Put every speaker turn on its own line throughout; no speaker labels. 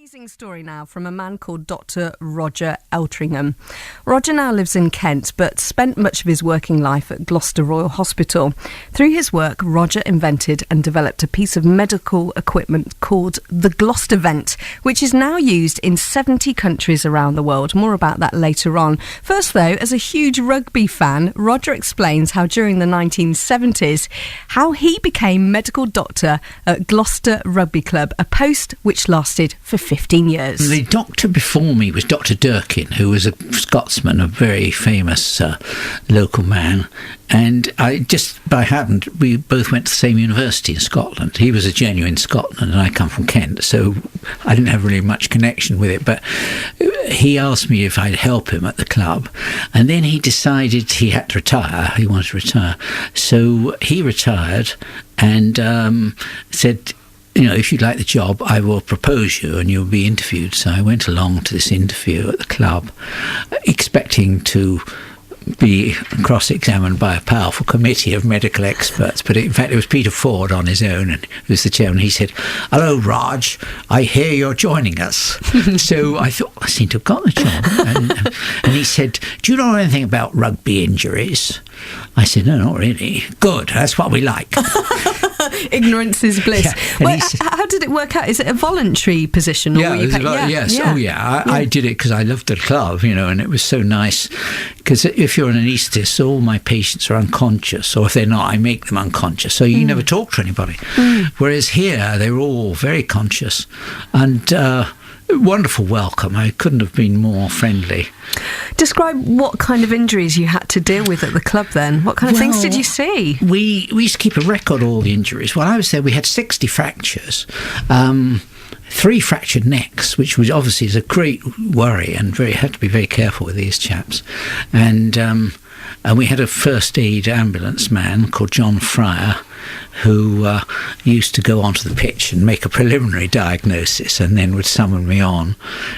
Amazing story now from a man called Dr. Roger Eltringham. Roger now lives in Kent, but spent much of his working life at Gloucester Royal Hospital. Through his work, Roger invented and developed a piece of medical equipment called the Gloucester Vent, which is now used in 70 countries around the world. More about that later on. First, though, as a huge rugby fan, Roger explains how during the 1970s, how he became medical doctor at Gloucester Rugby Club, a post which lasted for 15 years.
The doctor before me was Dr. Durkin, who was a Scotsman, a very famous local man. And I just by happened, we both went to the same university in Scotland. He was a genuine Scotsman and I come from Kent, so I didn't have really much connection with it. But he asked me if I'd help him at the club. And then he decided he had to retire. He wanted to retire. So he retired and said, you know, if you'd like the job, I will propose you and you'll be interviewed. So I went along to this interview at the club, expecting to be cross-examined by a powerful committee of medical experts. But in fact, it was Peter Ford on his own, and who was the chairman. He said, "Hello, Raj, I hear you're joining us." So I thought, I seem to have got the job. And he said, "Do you know anything about rugby injuries?" I said, "No, not really." "Good, that's what we like."
Ignorance is bliss.
Yeah.
Well, how did it work out? Is it a voluntary position? Or
Yes. Yeah. Oh, yeah. I did it because I loved the club, you know, and it was so nice. Because if you're an anaesthetist, all my patients are unconscious, or if they're not, I make them unconscious. So you never talk to anybody. Whereas here, they were all very conscious. And wonderful welcome. I couldn't have been more friendly.
Describe what kind of injuries you had to deal with at the club then. What kind of things did you see?
We used to keep a record of all the injuries. When I was there, we had 60 fractures. 3 fractured necks, which was obviously is a great worry, and had to be very careful with these chaps. And we had a first aid ambulance man called John Fryer, who used to go onto the pitch and make a preliminary diagnosis and then would summon me on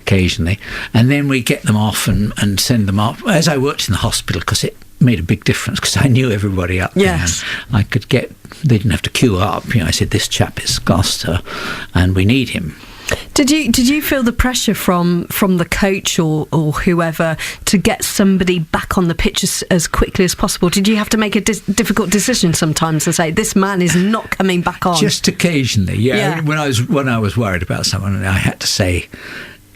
occasionally. And then we'd get them off and send them up. As I worked in the hospital, because it made a big difference, because I knew everybody up there.
Yes.
And I could they didn't have to queue up. You know, I said, this chap is Gloucester and we need him.
Did you feel the pressure from the coach or whoever to get somebody back on the pitch as quickly as possible? Did you have to make a difficult decision sometimes and say, this man is not coming back on? Just
occasionally, yeah. When I was worried about someone, I had to say,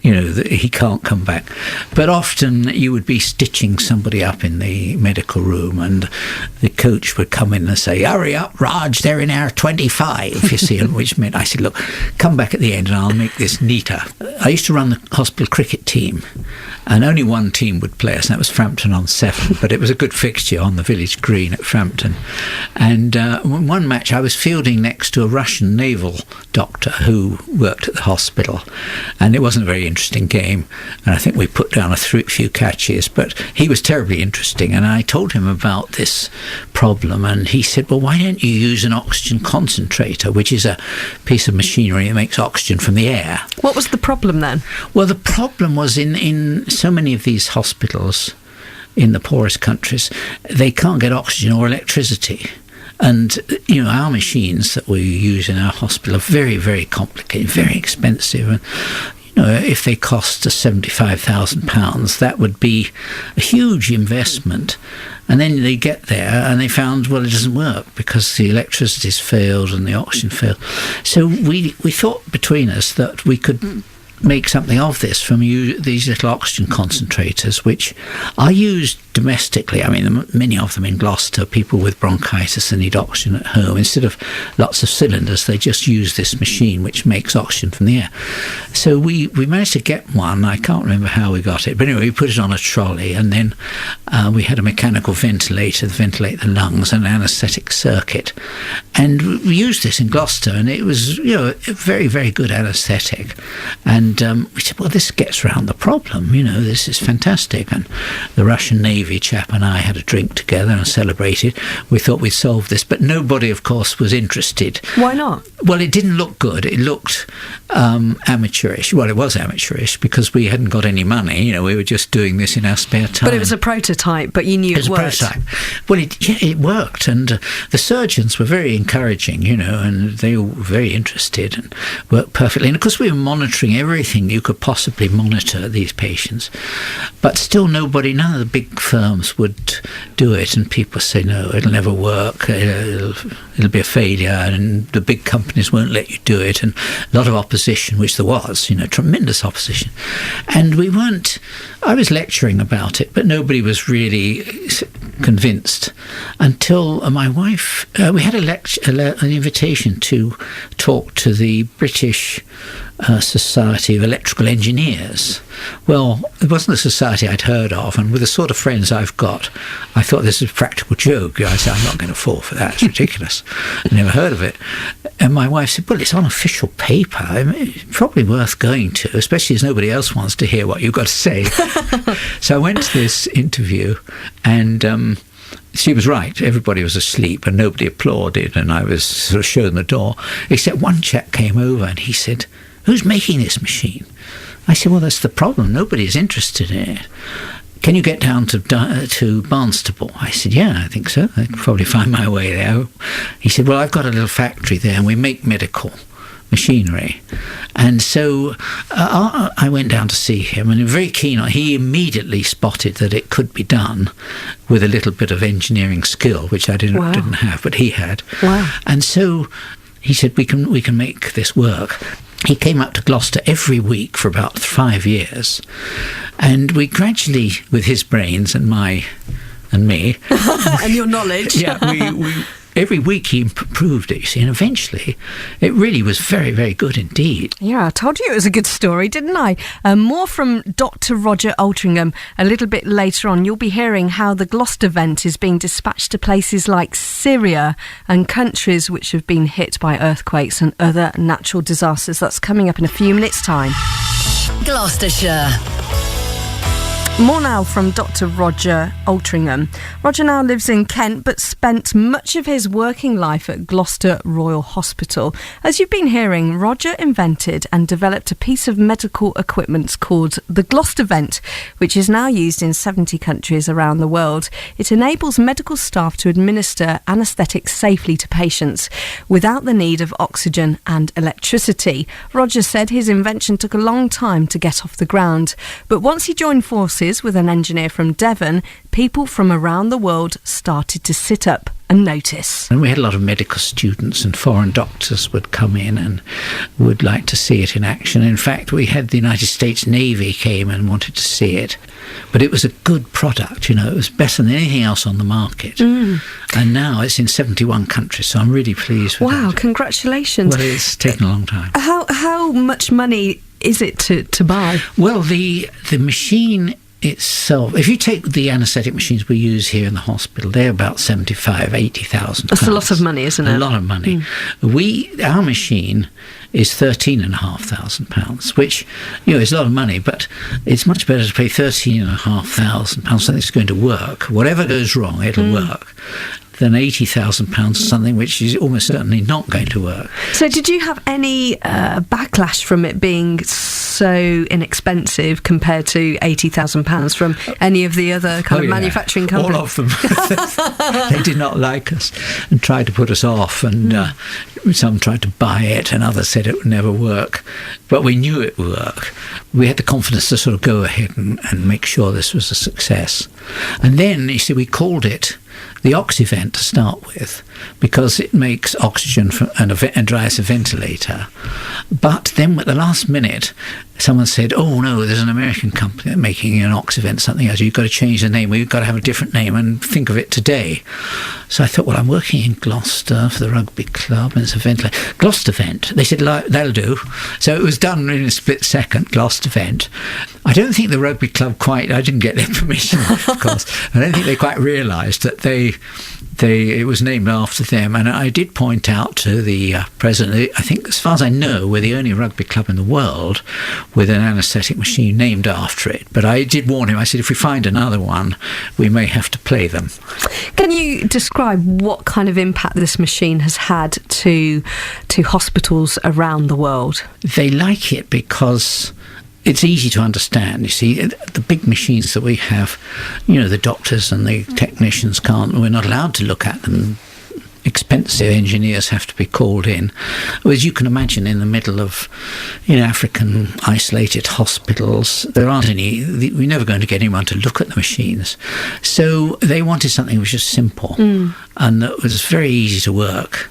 you know, that he can't come back. But often you would be stitching somebody up in the medical room and the coach would come in and say, "Hurry up, Raj, they're in hour 25, you see," which meant I said, "Look, come back at the end and I'll make this neater." I used to run the hospital cricket team and only one team would play us, and that was Frampton-on-Severn, but it was a good fixture on the village green at Frampton. And one match I was fielding next to a Russian naval doctor who worked at the hospital, and it wasn't a very interesting game, and I think we put down a few catches, but he was terribly interesting, and I told him about this problem, and he said, "Well, why don't you use an oxygen concentrator, which is a piece of machinery that makes oxygen from the air?"
What was the problem then?
Well, the problem was in so many of these hospitals in the poorest countries, they can't get oxygen or electricity. And, you know, our machines that we use in our hospital are very, very complicated, very expensive. And, you know, if they cost us £75,000, that would be a huge investment. And then they get there and they found, well, it doesn't work because the electricity's failed and the oxygen failed. So we thought between us that we could make something of this from these little oxygen concentrators, which are used domestically. I mean, many of them in Gloucester, people with bronchitis and need oxygen at home. Instead of lots of cylinders, they just use this machine which makes oxygen from the air. So we managed to get one. I can't remember how we got it, but anyway, we put it on a trolley, and then we had a mechanical ventilator to ventilate the lungs and an anaesthetic circuit. And we used this in Gloucester, and it was, you know, a very, very good anaesthetic. And we said, well, this gets around the problem, you know, this is fantastic. And the Russian Navy chap and I had a drink together and celebrated. We thought we'd solve this, but nobody, of course, was interested.
Why not?
Well, it didn't look good. It looked amateurish. Well, it was amateurish because we hadn't got any money. You know, we were just doing this in our spare time.
But it was a prototype, but you knew it worked. It was a
prototype. Well, it worked. And the surgeons were very encouraging, you know, and they were very interested and worked perfectly. And, of course, we were monitoring every everything you could possibly monitor these patients. But still none of the big firms would do it, and people say, no, it'll never work, it'll be a failure, and the big companies won't let you do it, and a lot of opposition, which there was, tremendous opposition. And I was lecturing about it, but nobody was really convinced until my wife, we had an invitation to talk to the British Society of Electrical Engineers. Well, it wasn't a society I'd heard of, and with the sort of friends I've got, I thought this is a practical joke. I said, I'm not going to fall for that. It's ridiculous. I never heard of it. And my wife said, well, it's on official paper. I mean, it's probably worth going to, especially as nobody else wants to hear what you've got to say. So I went to this interview, and she was right. Everybody was asleep and nobody applauded, and I was sort of shown the door, except one chap came over and he said, who's making this machine? I said, well, that's the problem. Nobody's interested in it. Can you get down to Barnstaple? I said, yeah, I think so. I could probably find my way there. He said, well, I've got a little factory there and we make medical machinery. And so I went down to see him, and very keen on. He immediately spotted that it could be done with a little bit of engineering skill, which I didn't have, but he had.
Wow.
And so he said, we can make this work. He came up to Gloucester every week for about 5 years, and we gradually, with his brains and me
and your knowledge,
we every week he improved it, you see, and eventually it really was very, very good indeed.
Yeah, I told you it was a good story, didn't I? More from Dr. Roger Eltringham a little bit later on. You'll be hearing how the Gloucester vent is being dispatched to places like Syria and countries which have been hit by earthquakes and other natural disasters. That's coming up in a few minutes' time.
Gloucestershire.
More now from Dr. Roger Eltringham. Roger now lives in Kent but spent much of his working life at Gloucester Royal Hospital. As you've been hearing, Roger invented and developed a piece of medical equipment called the Gloucester Vent, which is now used in 70 countries around the world. It enables medical staff to administer anaesthetics safely to patients without the need of oxygen and electricity. Roger said his invention took a long time to get off the ground, but once he joined forces with an engineer from Devon, people from around the world started to sit up and notice.
And we had a lot of medical students, and foreign doctors would come in and would like to see it in action. In fact, we had the United States Navy came and wanted to see it. But it was a good product, it was better than anything else on the market. And now it's in 71 countries, so I'm really pleased with that.
Wow, congratulations.
Well, it's taken a long time.
How much money is it to buy?
Well, the machine itself, if you take the anaesthetic machines we use here in the hospital, they're about 75,000, 80,000.
That's a lot of money, isn't it?
A lot of money. Our machine is £13,500, which is a lot of money, but it's much better to pay £13,500 something that's going to work. Whatever goes wrong, it'll work, than £80,000 something which is almost certainly not going to work.
So did you have any backlash from it being so inexpensive compared to £80,000 from any of the other kind of manufacturing companies?
All of them. They did not like us and tried to put us off, and some tried to buy it and others said it would never work. But we knew it would work. We had the confidence to sort of go ahead and make sure this was a success. And then, you see, we called it the Oxyvent to start with, because it makes oxygen and drives a ventilator. But then at the last minute, someone said, oh no, there's an American company making an Oxyvent something else. You've got to change the name. We've got to have a different name and think of it today. So I thought, well, I'm working in Gloucester for the rugby club and it's a ventilator. Gloucester Vent. They said, that'll do. So it was done in a split second, Gloucester Vent. I don't think the rugby club I didn't get their permission, of course. I don't think they quite realised that it was named after them. And I did point out to the president, I think, as far as I know, we're the only rugby club in the world with an anaesthetic machine named after it. But I did warn him. I said, if we find another one, we may have to play them.
Can you describe what kind of impact this machine has had to hospitals around the world?
They like it because it's easy to understand. You see, the big machines that we have, the doctors and the technicians we're not allowed to look at them expensive engineers have to be called in. As you can imagine, in the middle of African isolated hospitals, there aren't any, we're never going to get anyone to look at the machines. So they wanted something which was simple and that was very easy to work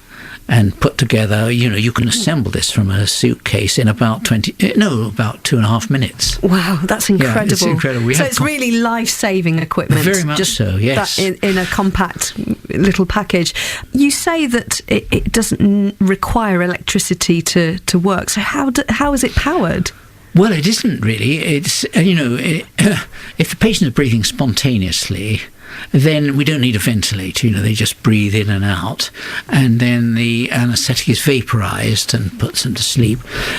and put together. You can assemble this from a suitcase in about 2.5 minutes.
Wow, that's incredible.
Yeah, it's incredible.
So it's really life-saving equipment.
Very much so, yes.
That in a compact little package. You say that it doesn't require electricity to work. So how is it powered?
Well, it isn't really. It's, if the patient is breathing spontaneously, then we don't need a ventilator. They just breathe in and out, and then the anaesthetic is vaporised and puts them to sleep.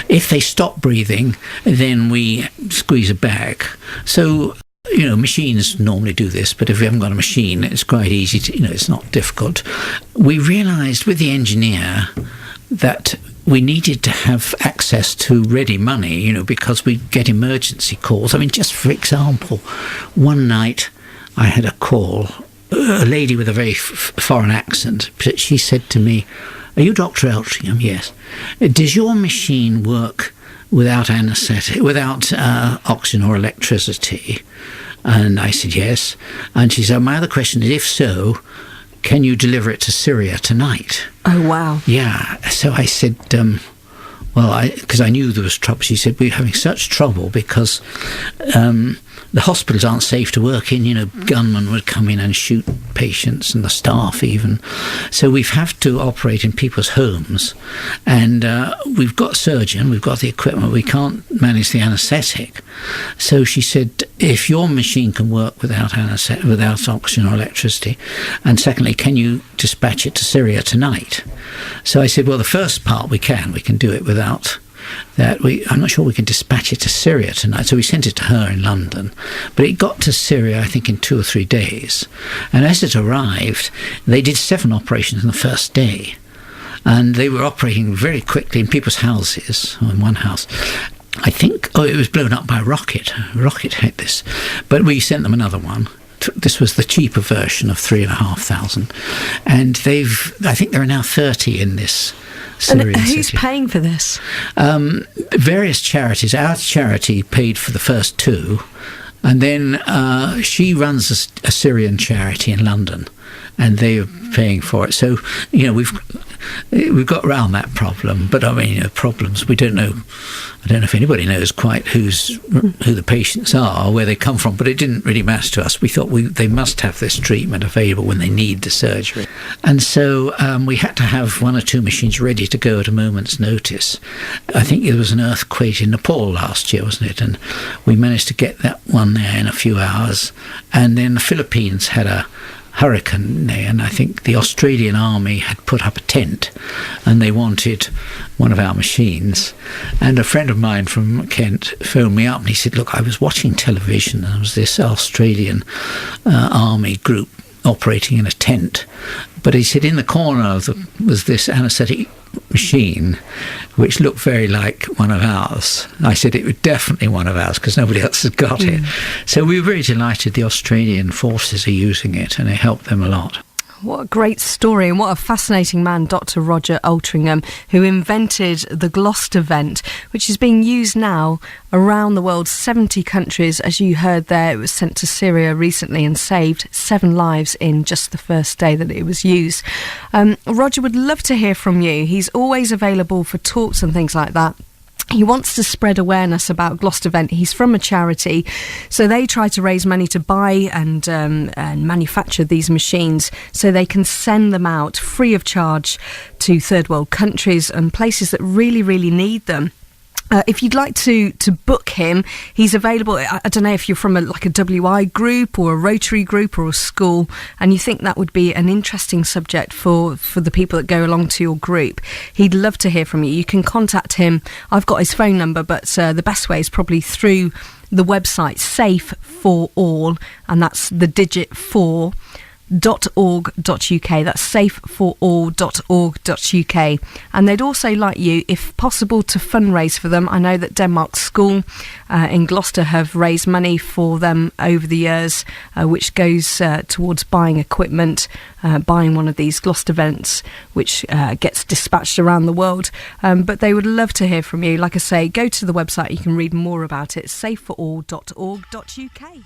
If they stop breathing, then we squeeze a bag. So, machines normally do this, but if we haven't got a machine, it's quite easy to, it's not difficult. We realised with the engineer that we needed to have access to ready money, because we get emergency calls. I mean, just for example, one night I had a call, a lady with a very foreign accent. She said to me, "Are you Dr. Eltringham?" "Yes." "Does your machine work without anaesthetic, without oxygen or electricity?" And I said, "Yes." And she said, "My other question is, if so, can you deliver it to Syria tonight?"
Oh, wow.
Yeah. So I said, because I knew there was trouble. She said, "We're having such trouble because the hospitals aren't safe to work in. Gunmen would come in and shoot patients and the staff even. So we have to operate in people's homes. And we've got a surgeon, we've got the equipment, we can't manage the anaesthetic." So she said, "If your machine can work without oxygen or electricity, and secondly, can you dispatch it to Syria tonight?" So I said, "Well, the first part we can do it without that. I'm not sure we can dispatch it to Syria tonight." So we sent it to her in London, but it got to Syria I think in 2 or 3 days, and as it arrived they did 7 operations in the first day, and they were operating very quickly in people's houses. In one house, I think, it was blown up by a rocket hit this, but we sent them another one. This was the cheaper version of 3,500, and I think there are now 30 in this Syrian
And who's
city.
paying for this?
Various charities. Our charity paid for the first 2, and then she runs a Syrian charity in London, and they are paying for it. So we've got around that problem. But I mean, problems we don't know. I don't know if anybody knows quite who the patients are or where they come from. But it didn't really matter to us. We thought they must have this treatment available when they need the surgery, and so we had to have 1 or 2 machines ready to go at a moment's notice. I think there was an earthquake in Nepal last year, wasn't it? And we managed to get that one there in a few hours. And then the Philippines had a hurricane there, and I think the Australian army had put up a tent and they wanted one of our machines, and a friend of mine from Kent phoned me up and he said, "Look, I was watching television and there was this Australian army group operating in a tent, but he said in the corner was this anaesthetic machine which looked very like one of ours." I said it was definitely one of ours because nobody else had got it. So we were very delighted the Australian forces are using it, and it helped them a lot.
What a great story, and what a fascinating man, Dr. Roger Eltringham, who invented the Gloucester vent, which is being used now around the world, 70 countries. As you heard there, it was sent to Syria recently and saved 7 lives in just the first day that it was used. Roger would love to hear from you. He's always available for talks and things like that. He wants to spread awareness about Gloucester Vent. He's from a charity, so they try to raise money to buy and manufacture these machines so they can send them out free of charge to third world countries and places that really, really need them. If you'd like to book him, he's available. I don't know if you're from a WI group or a Rotary group or a school, and you think that would be an interesting subject for the people that go along to your group. He'd love to hear from you. You can contact him. I've got his phone number, but the best way is probably through the website Safe for All, and that's the digit 4. .org.uk. That's safeforall.org.uk, and they'd also like you, if possible, to fundraise for them. I know that Denmark School in Gloucester have raised money for them over the years, which goes towards buying equipment, buying one of these Gloucester vents, which gets dispatched around the world. But they would love to hear from you. Like I say, go to the website, you can read more about it, safeforall.org.uk.